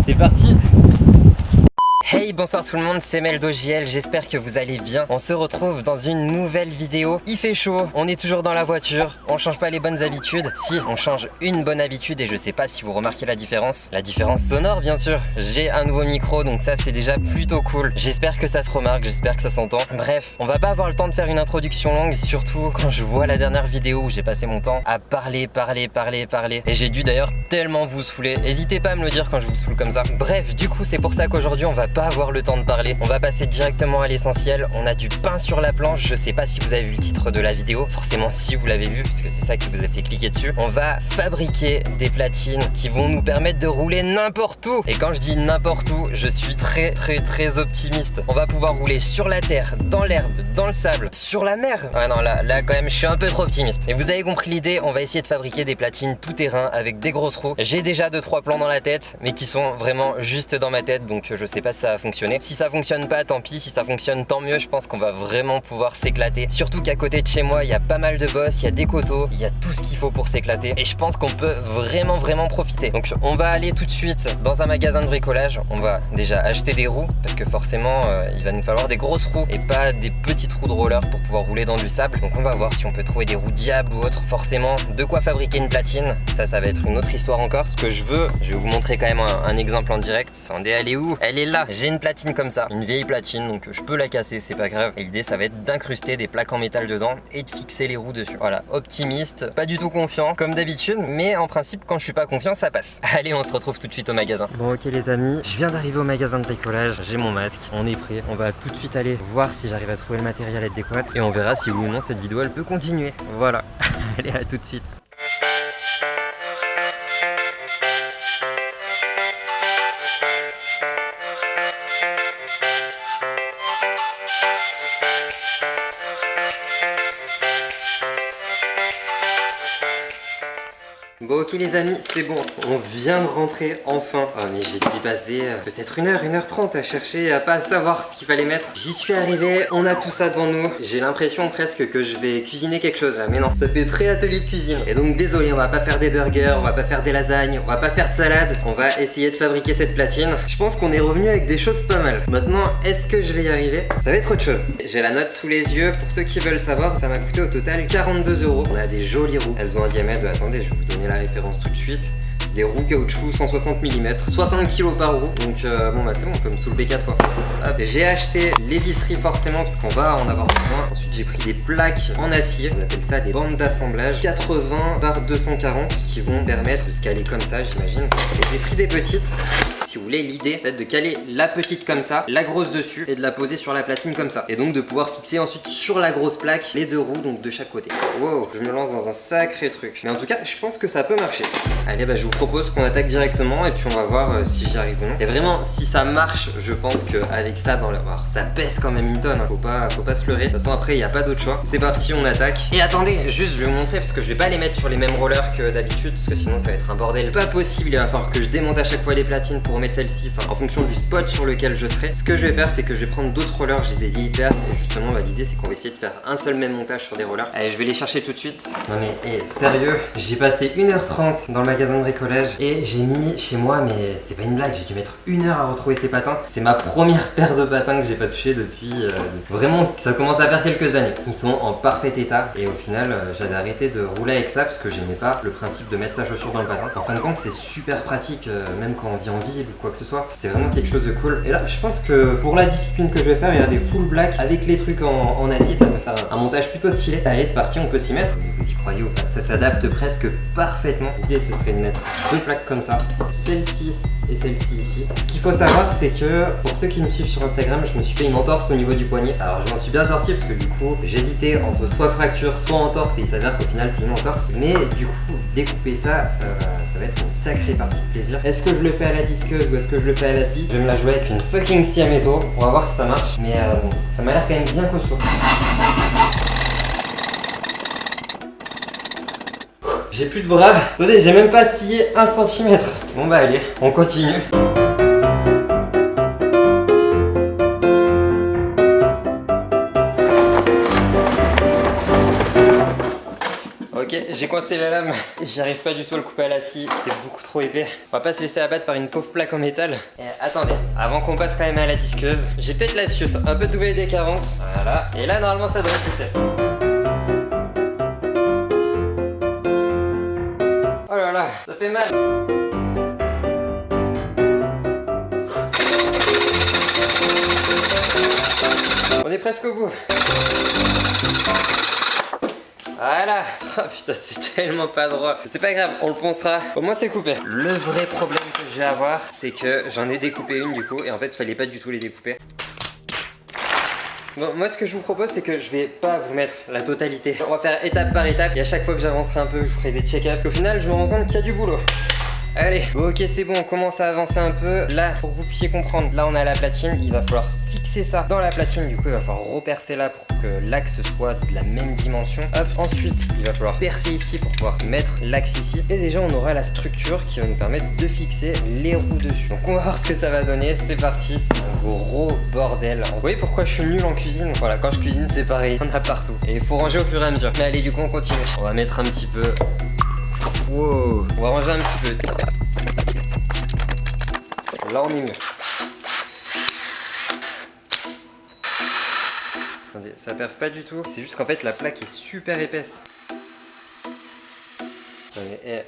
C'est parti. Hey, bonsoir tout le monde, c'est Meldo JL, j'espère que vous allez bien. On se retrouve dans une nouvelle vidéo. Il fait chaud, on est toujours dans la voiture, on change pas les bonnes habitudes. Si, on change une bonne habitude et je sais pas si vous remarquez la différence. La différence sonore bien sûr. J'ai un nouveau micro donc ça c'est déjà plutôt cool. J'espère que ça se remarque, j'espère que ça s'entend. Bref, on va pas avoir le temps de faire une introduction longue, surtout quand je vois la dernière vidéo où j'ai passé mon temps à parler. Et j'ai dû d'ailleurs tellement vous saouler. N'hésitez pas à me le dire quand je vous saoule comme ça. Bref, du coup c'est pour ça qu'aujourd'hui on va pas avoir le temps de parler. On va passer directement à l'essentiel. On a du pain sur la planche. Je sais pas si vous avez vu le titre de la vidéo. Forcément si vous l'avez vu parce que c'est ça qui vous a fait cliquer dessus. On va fabriquer des platines qui vont nous permettre de rouler n'importe où. Et quand je dis n'importe où, je suis très optimiste. On va pouvoir rouler sur la terre, dans l'herbe, dans le sable, sur la mer. Ah non, là quand même je suis un peu trop optimiste. Et vous avez compris l'idée, on va essayer de fabriquer des platines tout terrain avec des grosses roues. J'ai déjà 2-3 plans dans la tête, mais qui sont vraiment juste dans ma tête, donc je sais pas si ça va fonctionner. Si ça fonctionne pas, tant pis. Si ça fonctionne, tant mieux. Je pense qu'on va vraiment pouvoir s'éclater. Surtout qu'à côté de chez moi, il y a pas mal de bosses, il y a des coteaux, il y a tout ce qu'il faut pour s'éclater. Et je pense qu'on peut vraiment profiter. Donc on va aller tout de suite dans un magasin de bricolage. On va déjà acheter des roues, parce que forcément, il va nous falloir des grosses roues et pas des petites roues de roller pour pouvoir rouler dans du sable. Donc on va voir si on peut trouver des roues diable ou autre. Forcément, de quoi fabriquer une platine. Ça va être une autre histoire encore. Ce que je vais vous montrer quand même un exemple en direct. Attendez, elle est où? Elle est là. J'ai une platine comme ça, une vieille platine, donc je peux la casser, c'est pas grave. Et l'idée, ça va être d'incruster des plaques en métal dedans et de fixer les roues dessus. Voilà, optimiste, pas du tout confiant, comme d'habitude, mais en principe, quand je suis pas confiant, ça passe. Allez, on se retrouve tout de suite au magasin. Bon, ok les amis, je viens d'arriver au magasin de bricolage, j'ai mon masque, on est prêt. On va tout de suite aller voir si j'arrive à trouver le matériel adéquat et on verra si oui ou non cette vidéo elle peut continuer. Voilà, allez, à tout de suite. Bon ok les amis, c'est bon, on vient de rentrer enfin. Oh mais j'ai dû passer peut-être 1h30 à chercher, à pas savoir ce qu'il fallait mettre. J'y suis arrivé, on a tout ça devant nous. J'ai l'impression presque que je vais cuisiner quelque chose là, mais non, ça fait très atelier de cuisine. Et donc désolé, on va pas faire des burgers, on va pas faire des lasagnes, on va pas faire de salade. On va essayer de fabriquer cette platine. Je pense qu'on est revenu avec des choses pas mal. Maintenant, est-ce que je vais y arriver? Ça va être autre chose. J'ai la note sous les yeux, pour ceux qui veulent savoir, ça m'a coûté au total 42 €. On a des jolies roues, elles ont un diamètre de, attendez, je vais vous donner la référence tout de suite. Des roues caoutchouc 160 mm, 60 kg par roue, donc bon bah c'est bon, on peut me soulever 4 fois. J'ai acheté les visseries forcément parce qu'on va en avoir besoin. Ensuite j'ai pris des plaques en acier, on appelle ça des bandes d'assemblage 80 par 240 qui vont permettre de se caler comme ça j'imagine. Et j'ai pris des petites. Si vous voulez, l'idée peut être de caler la petite comme ça, la grosse dessus et de la poser sur la platine comme ça. Et donc de pouvoir fixer ensuite sur la grosse plaque les deux roues, donc de chaque côté. Wow, je me lance dans un sacré truc. Mais en tout cas, je pense que ça peut marcher. Allez, bah je vous propose qu'on attaque directement et puis on va voir si j'y arrive ou non. Et vraiment, si ça marche, je pense qu'avec ça dans le... Alors, ça pèse quand même une tonne, hein. Faut pas se leurrer. De toute façon, après, il n'y a pas d'autre choix. C'est parti, on attaque. Et attendez, juste, je vais vous montrer parce que je vais pas les mettre sur les mêmes rollers que d'habitude parce que sinon ça va être un bordel pas possible. Il va falloir que je démonte à chaque fois les platines pour remettre celle-ci, enfin en fonction du spot sur lequel je serai. Ce que je vais faire, c'est que je vais prendre d'autres rollers, j'ai des vieilles paires et justement bah, l'idée c'est qu'on va essayer de faire un seul même montage sur des rollers. Allez, je vais les chercher tout de suite. Non mais sérieux, j'ai passé 1h30 dans le magasin de bricolage et j'ai mis chez moi, mais c'est pas une blague, j'ai dû mettre 1 heure à retrouver ces patins. C'est ma première paire de patins que j'ai pas touché depuis vraiment, ça commence à faire quelques années. Ils sont en parfait état et au final j'avais arrêté de rouler avec ça parce que j'aimais pas le principe de mettre sa chaussure dans le patin. En fin de compte c'est super pratique même quand on vit en ville ou quoi que ce soit. C'est vraiment quelque chose de cool. Et là je pense que pour la discipline que je vais faire, il y a des full black avec les trucs en acier, ça va faire un montage plutôt stylé. Allez c'est parti, on peut s'y mettre. Vous y croyez ou pas? Ça s'adapte presque parfaitement. L'idée ce serait de mettre deux plaques comme ça, celle-ci et celle-ci ici. Ce qu'il faut savoir c'est que pour ceux qui me suivent sur Instagram, je me suis fait une entorse au niveau du poignet. Alors je m'en suis bien sorti parce que du coup j'hésitais entre soit fracture soit entorse et il s'avère qu'au final c'est une entorse. Mais du coup découper ça va être une sacrée partie de plaisir. Est-ce que je le fais à la disqueuse ou est-ce que je le fais à la scie? Je vais me la jouer avec une fucking scie à métaux. On va voir si ça marche. Mais ça m'a l'air quand même bien costaud. J'ai plus de bras. Attendez, j'ai même pas scié 1 cm. Bon bah allez, on continue. Ok, j'ai coincé la lame. J'y arrive pas du tout à le couper à la scie, c'est beaucoup trop épais. On va pas se laisser abattre par une pauvre plaque en métal. Et attendez, avant qu'on passe quand même à la disqueuse, j'ai peut-être l'astuce, un peu de WD-40. Voilà. Et là, normalement, ça devrait pousser. Oh là là, ça fait mal. On est presque au bout. Voilà. Oh putain, c'est tellement pas droit. C'est pas grave, on le poncera. Au moins c'est coupé. Le vrai problème que je vais avoir, c'est que j'en ai découpé une du coup. Et en fait, fallait pas du tout les découper. Bon, moi ce que je vous propose, c'est que je vais pas vous mettre la totalité. On va faire étape par étape. Et à chaque fois que j'avancerai un peu, je vous ferai des check-ups. Au final, je me rends compte qu'il y a du boulot. Allez, bon, ok, c'est bon, on commence à avancer un peu. Là, pour que vous puissiez comprendre, là on a la platine, il va falloir fixer ça dans la platine. Du coup, il va falloir repercer là pour que l'axe soit de la même dimension. Hop, ensuite, il va falloir percer ici pour pouvoir mettre l'axe ici. Et déjà, on aura la structure qui va nous permettre de fixer les roues dessus. Donc, on va voir ce que ça va donner. C'est parti, c'est un gros bordel. Vous voyez pourquoi je suis nul en cuisine? Voilà, quand je cuisine, c'est pareil, on en a partout. Et il faut ranger au fur et à mesure. Mais allez, du coup, on continue. On va mettre un petit peu. Wow, on va ranger un petit peu. Là on est mieux. Attendez, ça perce pas du tout. C'est juste qu'en fait la plaque est super épaisse.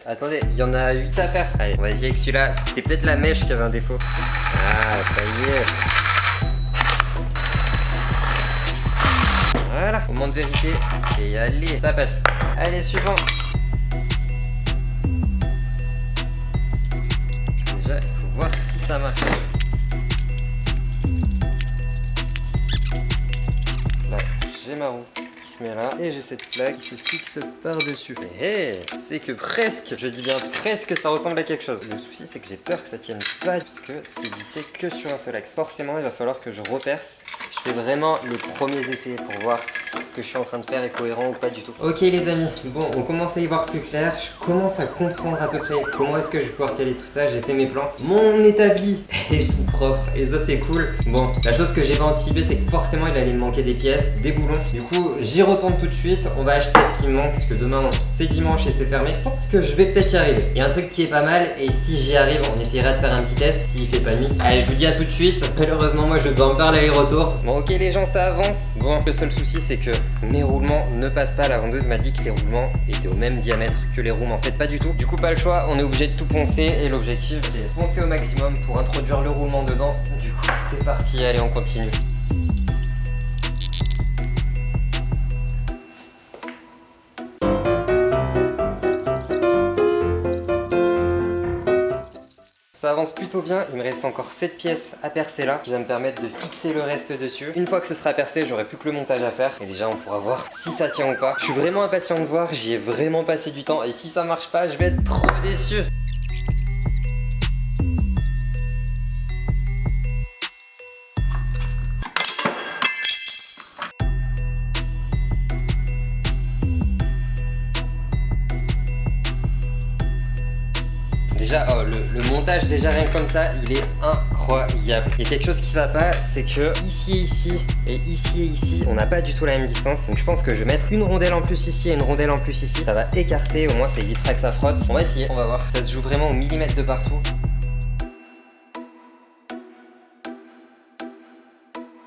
Attendez, il y en a 8 à faire. Allez, on va essayer avec celui-là. C'était peut-être la mèche qui avait un défaut. Ah, ça y est. Voilà, moment de vérité. Et allez, ça passe. Allez, suivant. Déjà, il faut voir si ça marche. Là, j'ai ma roue qui se met là et j'ai cette plaque qui se fixe par-dessus. Et c'est que presque, je dis bien presque, ça ressemble à quelque chose. Le souci, c'est que j'ai peur que ça tienne pas puisque c'est vissé que sur un seul axe. Forcément, il va falloir que je reperce. Je fais vraiment les premiers essais pour voir si ce que je suis en train de faire est cohérent ou pas du tout. Ok les amis, bon, on commence à y voir plus clair. Je commence à comprendre à peu près comment est-ce que je vais pouvoir caler tout ça. J'ai fait mes plans. Mon établi est tout propre et ça c'est cool. Bon, la chose que j'ai pas anticipé, c'est que forcément il allait me manquer des pièces, des boulons. Du coup, j'y retourne tout de suite. On va acheter ce qui me manque parce que demain c'est dimanche et c'est fermé. Je pense que je vais peut-être y arriver. Il y a un truc qui est pas mal et si j'y arrive, on essaiera de faire un petit test s'il fait pas nuit. Allez, je vous dis à tout de suite. Malheureusement, moi je dois me faire l'aller-retour. Bon, ok les gens, ça avance. Bon, le seul souci c'est que mes roulements ne passent pas. La vendeuse m'a dit que les roulements étaient au même diamètre que les roues, mais en fait pas du tout. Du coup, pas le choix, on est obligé de tout poncer et l'objectif c'est de poncer au maximum pour introduire le roulement dedans. Du coup, c'est parti, allez, on continue. Ça avance plutôt bien, il me reste encore 7 pièces à percer là qui va me permettre de fixer le reste dessus. Une fois que ce sera percé, j'aurai plus que le montage à faire et déjà on pourra voir si ça tient ou pas. Je suis vraiment impatient de voir, j'y ai vraiment passé du temps et si ça marche pas, je vais être trop déçu. Déjà, le montage, déjà rien que comme ça, il est incroyable. Il y a quelque chose qui va pas, c'est que ici et ici, on n'a pas du tout la même distance. Donc je pense que je vais mettre une rondelle en plus ici et une rondelle en plus ici. Ça va écarter, au moins ça évitera que ça frotte. On va essayer, on va voir. Ça se joue vraiment au millimètre de partout.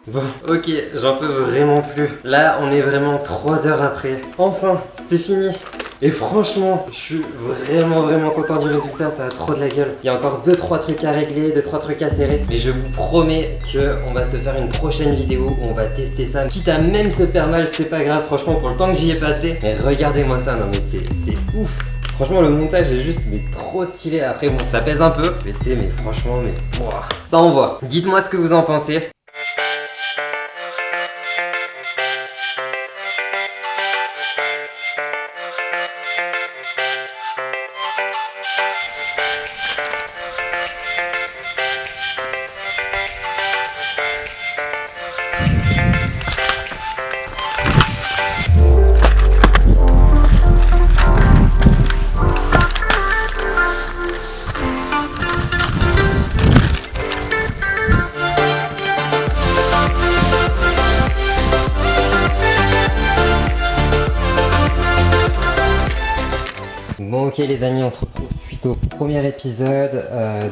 Bon, ok, j'en peux vraiment plus. Là, on est vraiment 3 heures après. Enfin, c'est fini. Et franchement, je suis vraiment content du résultat, ça a trop de la gueule. Il y a encore 2-3 trucs à régler, 2-3 trucs à serrer. Mais je vous promets qu'on va se faire une prochaine vidéo où on va tester ça. Quitte à même se faire mal, c'est pas grave, franchement, pour le temps que j'y ai passé. Mais regardez-moi ça, non mais c'est ouf. Franchement, le montage est juste mais trop stylé. Après, bon, ça pèse un peu. Mais c'est, mais franchement, mais ouah, ça envoie. Dites-moi ce que vous en pensez. les amis, on se retrouve suite au premier épisode.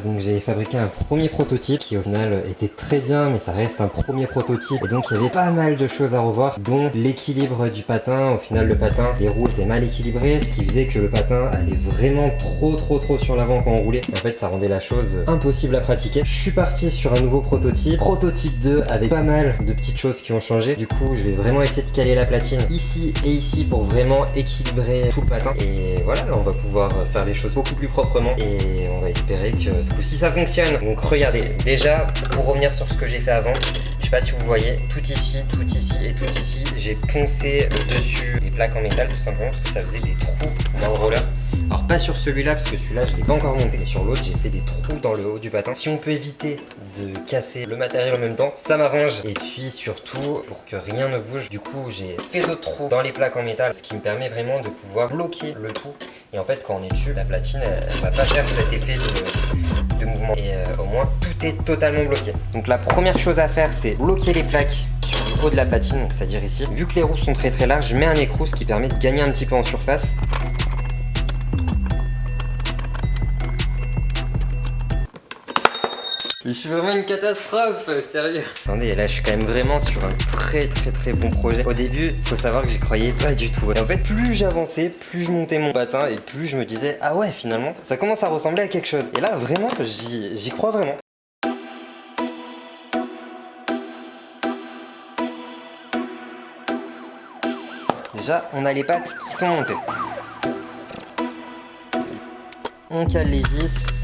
Donc j'ai fabriqué un premier prototype qui au final était très bien, mais ça reste un premier prototype. Et donc il y avait pas mal de choses à revoir, dont l'équilibre du patin. Au final le patin, les roues étaient mal équilibrées, ce qui faisait que le patin allait vraiment trop sur l'avant quand on roulait. Et en fait ça rendait la chose impossible à pratiquer. Je suis parti sur un nouveau prototype 2 avec pas mal de petites choses qui ont changé. Du coup je vais vraiment essayer de caler la platine ici et ici pour vraiment équilibrer tout le patin. Et voilà, là on va pouvoir faire les choses beaucoup plus proprement et on va espérer que ce coup-ci ça fonctionne. Donc regardez, déjà pour revenir sur ce que j'ai fait avant, je sais pas si vous voyez, tout ici et tout ici, j'ai poncé le dessus des plaques en métal tout simplement parce que ça faisait des trous dans le roller. Alors pas sur celui-là parce que celui-là je l'ai pas encore monté, mais sur l'autre j'ai fait des trous dans le haut du patin. Si on peut éviter de casser le matériel en même temps, ça m'arrange. Et puis surtout pour que rien ne bouge, du coup j'ai fait d'autres trous dans les plaques en métal, ce qui me permet vraiment de pouvoir bloquer le tout. Et en fait quand on est dessus, la platine elle va pas faire cet effet de mouvement. Et au moins tout est totalement bloqué. Donc la première chose à faire c'est bloquer les plaques sur le haut de la platine, donc c'est-à-dire ici. Vu que les roues sont très larges, je mets un écrou, ce qui permet de gagner un petit peu en surface. Je suis vraiment une catastrophe, sérieux. Attendez, là je suis quand même vraiment sur un très bon projet. Au début, faut savoir que j'y croyais pas du tout. Et en fait, plus j'avançais, plus je montais mon patin et plus je me disais ah ouais, finalement, ça commence à ressembler à quelque chose. Et là vraiment, j'y crois vraiment. Déjà, on a les pattes qui sont montées. On cale les vis.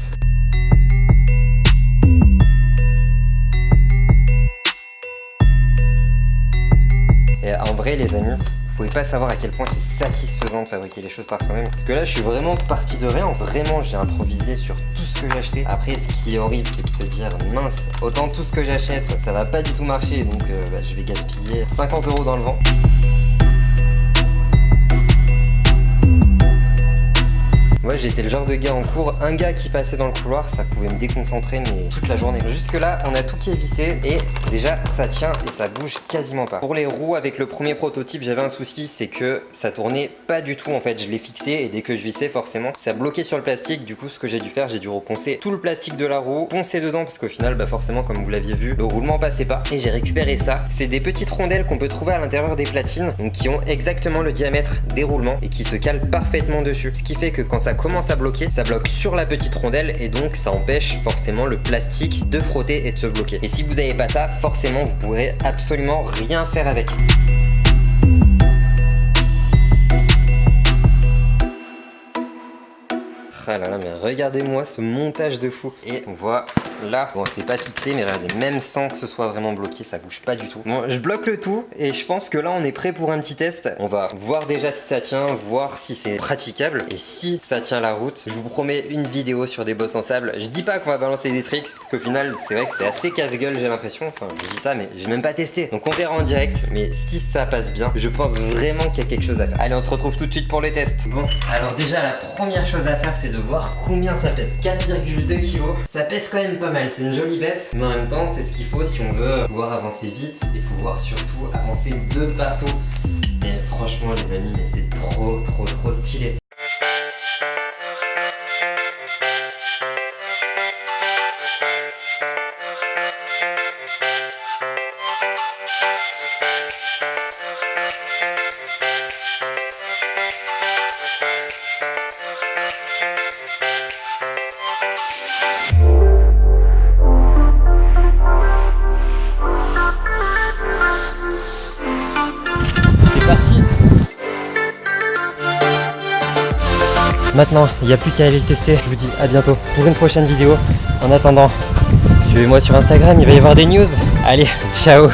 Et en vrai les amis, vous pouvez pas savoir à quel point c'est satisfaisant de fabriquer les choses par soi-même. Parce que là je suis vraiment parti de rien, vraiment j'ai improvisé sur tout ce que j'ai acheté. Après ce qui est horrible c'est de se dire mince, autant tout ce que j'achète ça va pas du tout marcher, donc je vais gaspiller 50 € dans le vent. Moi j'étais le genre de gars en cours, un gars qui passait dans le couloir, ça pouvait me déconcentrer mais toute la journée. Jusque là on a tout qui est vissé et déjà ça tient et ça bouge quasiment pas. Pour les roues avec le premier prototype j'avais un souci, c'est que ça tournait pas du tout en fait. Je l'ai fixé et dès que je vissais forcément ça bloquait sur le plastique. Du coup ce que j'ai dû faire, j'ai dû reponcer tout le plastique de la roue, poncer dedans parce qu'au final forcément comme vous l'aviez vu, le roulement passait pas. Et j'ai récupéré ça. C'est des petites rondelles qu'on peut trouver à l'intérieur des platines, donc qui ont exactement le diamètre des roulements et qui se calent parfaitement dessus. Ce qui fait que quand ça commence à bloquer, ça bloque sur la petite rondelle et donc ça empêche forcément le plastique de frotter et de se bloquer. Et si vous n'avez pas ça, forcément vous pourrez absolument rien faire avec. Ah là là, mais regardez-moi ce montage de fou. Et on voit là, bon c'est pas fixé mais regardez, même sans que ce soit vraiment bloqué, ça bouge pas du tout. Bon, je bloque le tout et je pense que là on est prêt pour un petit test. On va voir déjà si ça tient, voir si c'est praticable et si ça tient la route. Je vous promets une vidéo sur des bosses en sable. Je dis pas qu'on va balancer des tricks, qu'au final c'est vrai que c'est assez casse-gueule j'ai l'impression. Enfin je dis ça mais j'ai même pas testé. Donc on verra en direct, mais si ça passe bien, je pense vraiment qu'il y a quelque chose à faire. Allez on se retrouve tout de suite pour le test. Bon, alors déjà la première chose à faire c'est de voir combien ça pèse. 4,2 kg. Ça pèse quand même pas mal, c'est une jolie bête, mais en même temps c'est ce qu'il faut si on veut pouvoir avancer vite et pouvoir surtout avancer de partout. Et franchement les amis, mais c'est trop stylé. Maintenant, il n'y a plus qu'à aller le tester. Je vous dis à bientôt pour une prochaine vidéo. En attendant, suivez-moi sur Instagram, il va y avoir des news. Allez, ciao!